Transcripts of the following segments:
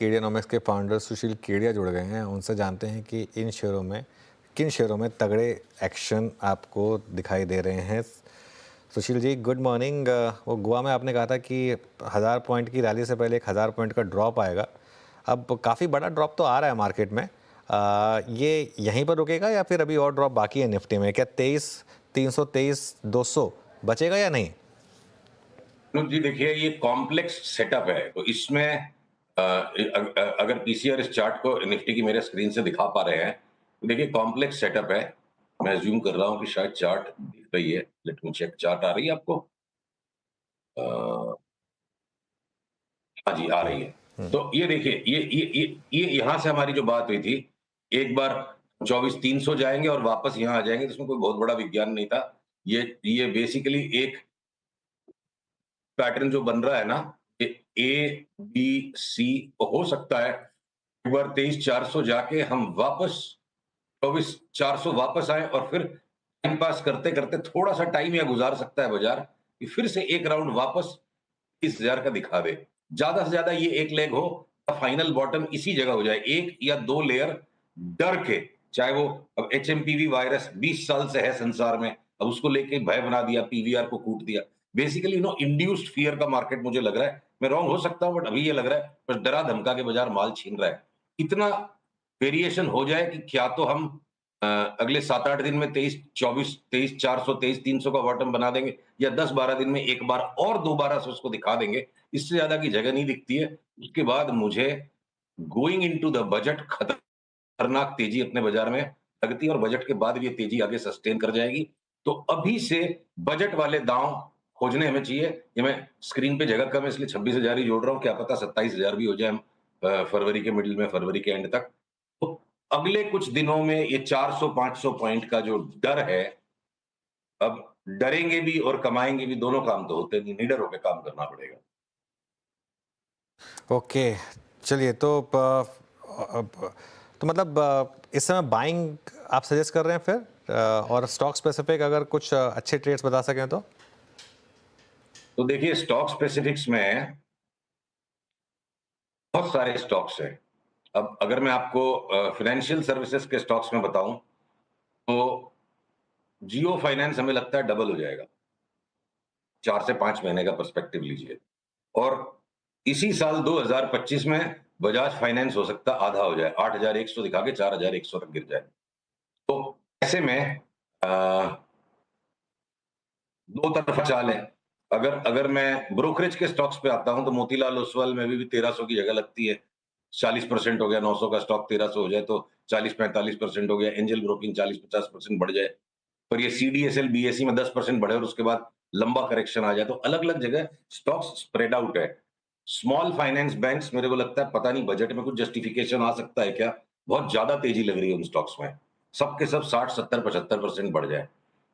केडियानॉमिक्स के फाउंडर सुशील केडिया जुड़ गए हैं। उनसे जानते हैं कि किन शेयरों में तगड़े एक्शन आपको दिखाई दे रहे हैं। Sushil ji, good morning. वो गोवा में आपने कहा था कि 1000 पॉइंट की रैली से पहले 1000 पॉइंट का ड्रॉप आएगा। अब काफ़ी बड़ा ड्रॉप तो आ रहा है मार्केट में। ये यहीं पर रुकेगा या फिर अभी और ड्रॉप बाकी है निफ्टी में? क्या 23,323,200 बचेगा या नहीं? अनुज जी, देखिए ये कॉम्प्लेक्स सेटअप है, तो इसमें अगर पीसीआर इस चार्ट को निफ्टी की मेरे स्क्रीन से दिखा पा रहे हैं, तो देखिए कॉम्प्लेक्स सेटअप है। मैं अज्यूम कर रहा हूं कि शायद चार्ट दिख रही है। लेट मी चेक, चार्ट आ रही है आपको? हाँ जी, आ रही है। तो ये देखिए, ये यहाँ से हमारी जो बात हुई थी, एक बार 24,300 जाएंगे और वापस यहाँ आ जाएंगे, तो इसमें कोई बहुत बड़ा विज्ञान नहीं था। ये बेसिकली एक पैटर्न जो बन रहा है ना, कि ए बी सी हो सकता है एक बार 23,400 जाके हम वापस 24,400 वापस आए और फिर टाइम पास करते करते थोड़ा सा टाइम या गुजार सकता है बाजार कि फिर से एक राउंड वापस 30,000 का दिखा दे। ज्यादा से ज्यादा ये एक लेग हो, फाइनल बॉटम इसी जगह हो जाए, एक या दो लेयर डर के। चाहे वो अब एचएमपीवी वायरस 20 साल से है संसार में, अब उसको लेके भय बना दिया, पीवीआर को कूट दिया। बेसिकली इंड्यूस्ड फियर का मार्केट मुझे लग रहा है। मैं रॉन्ग हो सकता हूं, बट अभी ये लग रहा है बस डरा धमका के बाजार माल छीन रहा है। इतना वेरिएशन हो जाए कि क्या तो हम अगले 7-8 दिन में 23,24, 23,400, 23,300 का बॉटम बना देंगे, या 10-12 दिन में एक बार और दोबारा से उसको दिखा देंगे। इससे ज्यादा की जगह नहीं दिखती है। उसके बाद मुझे गोइंग इनटू द बजट खतरनाक तेजी अपने बाजार में लगती है, और बजट के बाद भी ये तेजी आगे सस्टेन कर जाएगी। तो अभी से बजट वाले दांव खोजने हमें चाहिए। ये मैं स्क्रीन पे जगह कम है इसलिए 26,000 ही जोड़ रहा हूँ, क्या पता 27,000 भी हो जाए हम फरवरी के मिडिल में, फरवरी के एंड तक। तो अगले कुछ दिनों में ये 400-500 पॉइंट का जो डर है, अब डरेंगे भी और कमाएंगे भी, दोनों काम तो होते नहीं, निडर होकर काम करना पड़ेगा। ओके, चलिए तो मतलब इस समय बाइंग आप सजेस्ट कर रहे हैं फिर? और स्टॉक स्पेसिफिक अगर कुछ अच्छे ट्रेड्स बता सकें तो देखिए, स्टॉक स्पेसिफिक्स में बहुत सारे स्टॉक्स हैं। अब अगर मैं आपको फाइनेंशियल सर्विसेज के स्टॉक्स में बताऊं, तो जियो फाइनेंस हमें लगता है डबल हो जाएगा। 4 से 5 महीने का पर्सपेक्टिव लीजिए। और इसी साल 2025 में बजाज फाइनेंस हो सकता है आधा हो जाए, 8,100 दिखा के 4,100 तक गिर जाए। तो ऐसे में दो तरफा चाल है। अगर अगर मैं ब्रोकरेज के स्टॉक्स पे आता हूं, तो मोतीलाल ओसवाल में भी 1300 की जगह लगती है। 40% हो गया, 900 का स्टॉक 1300 हो जाए तो 40-45% हो गया। एंजल ब्रोकिंग 40-50% बढ़ जाए, पर ये सीडीएसएल बीएसई में 10% बढ़े और उसके बाद लंबा करेक्शन आ जाए, तो अलग अलग जगह स्टॉक्स स्प्रेड आउट है। स्मॉल फाइनेंस बैंक्स, मेरे को लगता है पता नहीं बजट में कुछ जस्टिफिकेशन आ सकता है क्या, बहुत ज्यादा तेजी लग रही है उन स्टॉक्स में, सबके सब 60-70-75% बढ़ जाए।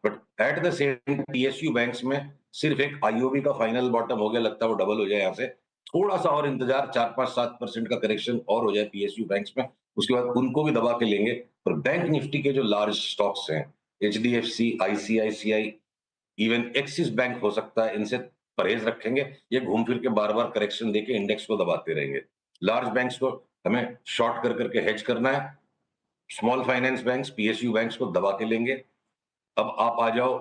But at the same PSU banks में सिर्फ एक आईओबी का फाइनल बॉटम हो गया, लगता है वो डबल हो जाए यहाँ से। थोड़ा सा और इंतजार, 4-5-7% का करेक्शन और हो जाए पीएसयू बैंक्स में, उसके बाद उनको भी दबा के लेंगे। पर बैंक निफ्टी के जो लार्ज स्टॉक्स हैं, HDFC, ICICI, even axis bank हो सकता है, इनसे परहेज रखेंगे। ये घूम फिर के बार बार करेक्शन देके इंडेक्स को दबाते रहेंगे। लार्ज बैंक्स को हमें शॉर्ट कर करके हेज करना है, small finance banks, PSU banks को दबा के लेंगे। अब आप आ जाओ,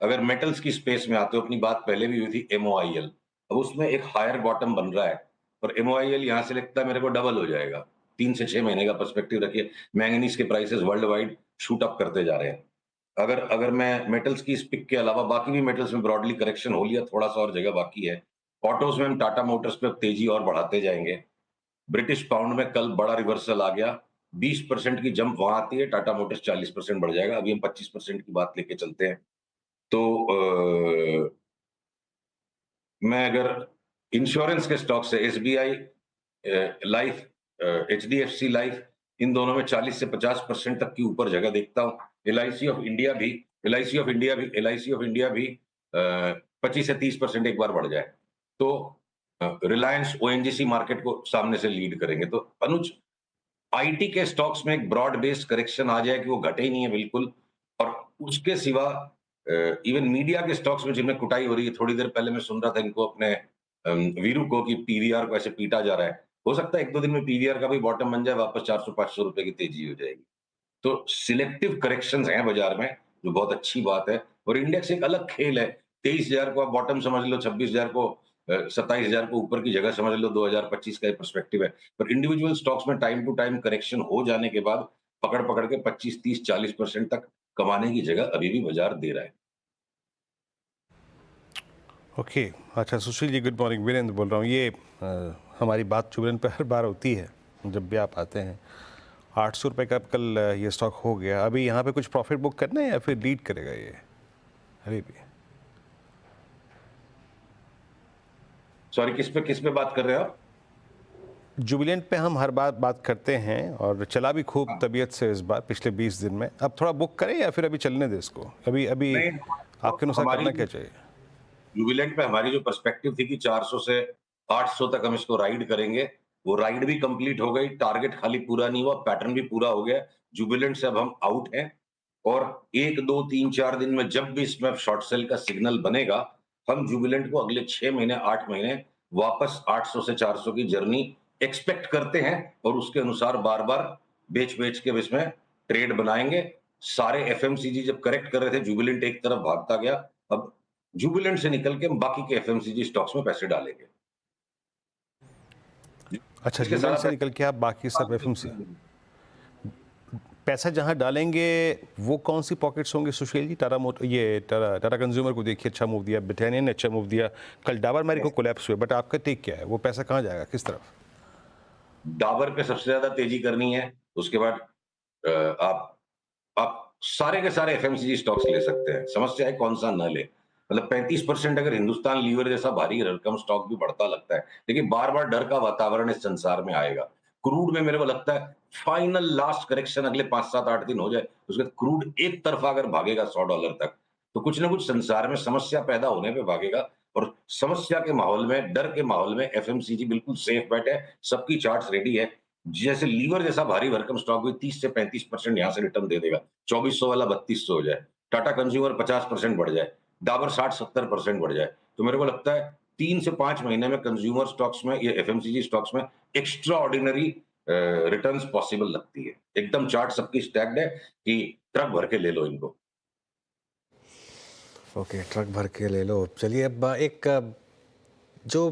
अगर मेटल्स की स्पेस में आते हो, अपनी बात पहले भी हुई थी एमओआईएल, अब उसमें एक हायर बॉटम बन रहा है, और एमओआईएल यहां से लगता है मेरे को डबल हो जाएगा। 3 से 6 महीने का पर्सपेक्टिव रखिए। मैंगनीज के prices world wide shoot up करते जा रहे हैं। अगर अगर मैं मेटल्स की इस पिक के अलावा बाकी भी मेटल्स में ब्रॉडली करेक्शन हो लिया, थोड़ा सा और जगह बाकी है। ऑटोज में हम टाटा मोटर्स पे तेजी और बढ़ाते जाएंगे। ब्रिटिश पाउंड में कल बड़ा रिवर्सल आ गया, 20% की जंप वहां आती है, टाटा मोटर्स 40% बढ़ जाएगा। अभी हम 25% की बात लेके चलते हैं। तो मैं अगर इंश्योरेंस के स्टॉक से एसबीआई लाइफ, एचडीएफसी लाइफ, इन दोनों में 40 से 50% तक की ऊपर जगह देखता हूँ। एलआईसी ऑफ इंडिया भी एलआईसी ऑफ इंडिया भी 25 से 30% एक बार बढ़ जाए, तो रिलायंस ओएनजीसी मार्केट को सामने से लीड करेंगे। तो अनुज, आईटी के स्टॉक्स में एक ब्रॉड बेस्ड करेक्शन आ जाए कि वो घटे ही नहीं है बिल्कुल, और उसके सिवा इवन मीडिया के स्टॉक्स में जिनमें कुटाई हो रही है, थोड़ी देर पहले मैं सुन रहा था इनको अपने वीरू को कि पीवीआर को ऐसे पीटा जा रहा है, हो सकता है 1-2 दिन में पीवीआर का भी बॉटम बन जाए, वापस 400-500 रुपए की तेजी हो जाएगी। तो सिलेक्टिव करेक्शंस हैं बाजार में, जो बहुत अच्छी बात है। और इंडेक्स एक अलग खेल है। 23,000 को आप बॉटम समझ लो, 26,000 को 27,000 को ऊपर की जगह समझ लो, 2025 का एक पर्सपेक्टिव है। पर इंडिविजुअल स्टॉक्स में टाइम टू टाइम करेक्शन हो जाने के बाद पकड़-पकड़ के 25, 30, 40% तक कमाने की जगह अभी भी बाजार दे रहा है। ओके। अच्छा सुशील जी, गुड मॉर्निंग, वीरेंद्र बोल रहा हूँ। ये हमारी बात जुबरन पर हर बार होती है जब भी आप आते हैं। 800 रुपये का कल ये स्टॉक हो गया, अभी यहाँ पे कुछ प्रॉफिट बुक करना है या फिर लीड करेगा ये अभी भी? सॉरी, किस पे बात कर रहे हो आप? जुबिलेंट पे हम हर बार बात करते हैं और चला भी खूब तबीयत से इस बार पिछले 20 दिन में। अब थोड़ा बुक करें या फिर अभी चलने दें इसको? अभी अभी नहीं, आपके अनुसार हमारी करना क्या चाहिए? जुबिलेंट पे हमारी जो पर्सपेक्टिव थी कि 400 से 800 तक हम इसको राइड करेंगे, वो राइड भी कंप्लीट हो गई। टारगेट खाली पूरा नहीं हुआ, पैटर्न भी पूरा हो गया। जुबिलेंट से अब हम आउट हैं और 1, 2, 3, 4 दिन में जब भी इसमें शॉर्ट सेल का सिग्नल बनेगा, हम जुबिलेंट को अगले 6 महीने, 8 महीने वापस 800 से 400 की जर्नी एक्सपेक्ट करते हैं और उसके अनुसार बार-बार बेच-बेच के इसमें ट्रेड बनाएँगे। सारे एफएमसीजी जब करेक्ट कर रहे थे, जुबिलेंट एक तरफ भागता गया। अब जुबिलेंट से निकल के हम बाकी के एफएमसीजी स्टॉक्स में पैसे डालेंगे। अच्छा, इसके जुबिलेंट सारा से निकल के आप बाकी सब एफएमसी पैसा जहां डालेंगे, वो कौन सी पॉकेट्स होंगे सुशील जी? टाटा कंज्यूमर को देखिए अच्छा मूव दिया, ब्रिटानिया ने अच्छा मूव दिया, कल डाबर मैरी को कोलैप्स हुए, बट आपका टेक क्या है? वो पैसा कहाँ जाएगा, किस तरफ? डाबर पे सबसे ज्यादा तेजी करनी है। उसके बाद आप सारे के सारे एफएमसीजी स्टॉक्स ले सकते हैं। समस्या है कौन सा न ले। मतलब 35% अगर हिंदुस्तान लीवर जैसा भारी भरकम स्टॉक भी बढ़ता लगता है, लेकिन बार-बार डर का वातावरण इस संसार में आएगा। क्रूड में मेरे को लगता है फाइनल लास्ट करेक्शन अगले 5, 7, 8 दिन हो जाए, उसके बाद क्रूड एक तरफा अगर भागेगा $100 तक, तो कुछ ना कुछ संसार में समस्या पैदा होने पे भागेगा। और समस्या के माहौल में, डर के माहौल में एफएमसीजी बिल्कुल सेफ बेट है। सबकी चार्ट्स रेडी है। जैसे लीवर जैसा भारी भरकम स्टॉक भी 30 से 35% यहां से रिटर्न दे देगा। 2400 वाला 3200 हो जाए, टाटा कंज्यूमर 50% बढ़ जाए, डाबर 60-70% बढ़ जाए, तो मेरे को लगता है 3 से 5 महीने में कंज्यूमर स्टॉक्स में, ये एफएमसीजी स्टॉक्स में एक्स्ट्रा ऑर्डिनरी रिटर्न्स पॉसिबल लगती है। एकदम चार्ट सबकी स्टैक्ड है कि ट्रक भर के ले लो इनको। ओके, ट्रक भर के ले लो। चलिए अब जो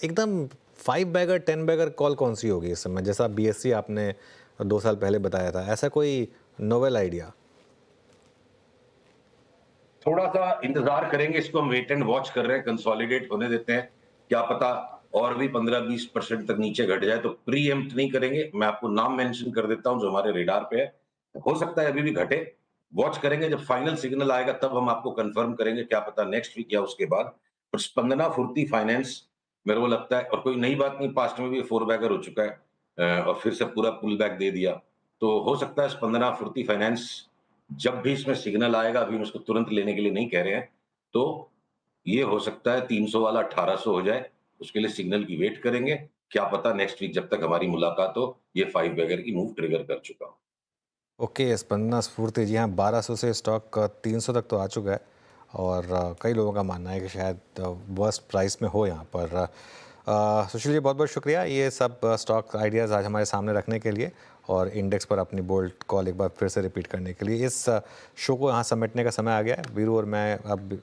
एकदम 5 बैगर 10 बैगर कॉल कौन सी होगी इस समय? जैसा बीएससी आपने 2 साल पहले बताया था, ऐसा कोई नोवेल आइडिया? थोड़ा-सा इंतज़ार करेंगे, इसको हम वेट एंड वॉच कर रहे हैं, कंसोलिडेट होने देते हैं। क्या पता और भी 15-20% तक नीचे घट जाए, तो प्रीएम्प्ट नहीं करेंगे। मैं आपको नाम मेंशन कर देता हूँ जो हमारे रेडार पे है। हो सकता है अभी भी घटे, वॉच करेंगे, जब फाइनल सिग्नल आएगा तब हम आपको कन्फर्म करेंगे, क्या पता नेक्स्ट वीक या उसके बाद। पर स्पंदना फुर्ती फाइनेंस मेरे को लगता है, और कोई नई बात नहीं, पास्ट में भी 4 बैगर हो चुका है और फिर से पूरा पुल बैक दे दिया। तो हो सकता है स्पंदना फुर्ती फाइनेंस, जब भी इसमें सिग्नल आएगा, अभी हम इसको तुरंत लेने के लिए नहीं कह रहे हैं, तो ये हो सकता है 300 वाला 1800 हो जाए, उसके लिए सिग्नल की वेट करेंगे। क्या पता नेक्स्ट वीक जब तक हमारी मुलाकात हो, ये 5 बैगर की मूव ट्रिगर कर चुका हो। ओके, स्पंदना स्फूर्ति जी हाँ, 1200 से स्टॉक 300 तक तो आ चुका है और कई लोगों का मानना है कि शायद वर्स्ट प्राइस में हो यहाँ पर। सुशील जी बहुत बहुत शुक्रिया ये सब स्टॉक आइडियाज़ आज हमारे सामने रखने के लिए और इंडेक्स पर अपनी बोल्ड कॉल एक बार फिर से रिपीट करने के लिए। इस शो को यहाँ समेटने का समय आ गया है। वीरू और मैं अब